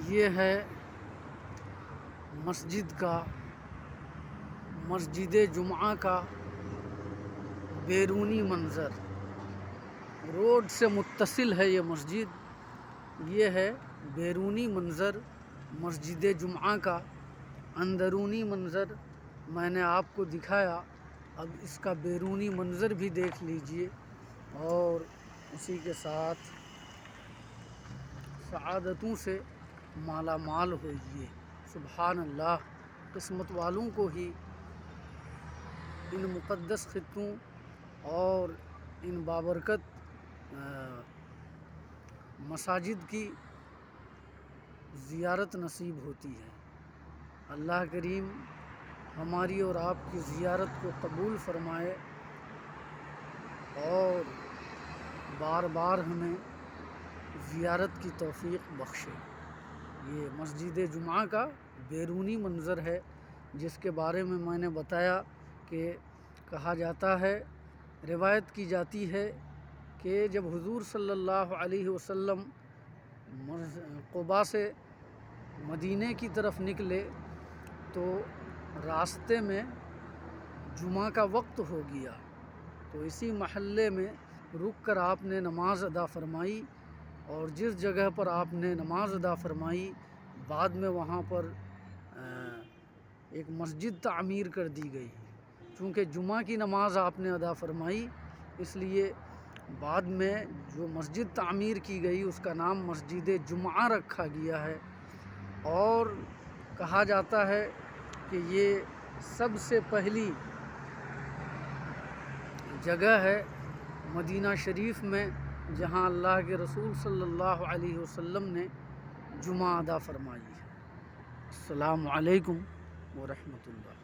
یہ ہے مسجد جمعہ کا بیرونی منظر۔ روڈ سے متصل ہے یہ مسجد۔ یہ ہے بیرونی منظر مسجد جمعہ کا۔ اندرونی منظر میں نے آپ کو دکھایا، اب اس کا بیرونی منظر بھی دیکھ لیجئے اور اسی کے ساتھ سعادتوں سے مالا مال ہوئیے۔ سبحان اللہ، قسمت والوں کو ہی ان مقدس خطوں اور ان بابرکت مساجد کی زیارت نصیب ہوتی ہے۔ اللہ کریم ہماری اور آپ کی زیارت کو قبول فرمائے اور بار بار ہمیں زیارت کی توفیق بخشے۔ یہ مسجد جمعہ کا بیرونی منظر ہے، جس کے بارے میں نے بتایا کہ کہا جاتا ہے، روایت کی جاتی ہے کہ جب حضور صلی اللہ علیہ وسلم قباء سے مدینے کی طرف نکلے تو راستے میں جمعہ کا وقت ہو گیا، تو اسی محلے میں رک کر آپ نے نماز ادا فرمائی، اور جس جگہ پر آپ نے نماز ادا فرمائی بعد میں وہاں پر ایک مسجد تعمیر کر دی گئی۔ چونکہ جمعہ کی نماز آپ نے ادا فرمائی، اس لیے بعد میں جو مسجد تعمیر کی گئی اس کا نام مسجد جمعہ رکھا گیا ہے۔ اور کہا جاتا ہے کہ یہ سب سے پہلی جگہ ہے مدینہ شریف میں جہاں اللہ کے رسول صلی اللہ علیہ وسلم نے جمعہ ادا فرمائی ہے۔ السلام علیکم ورحمۃ اللہ۔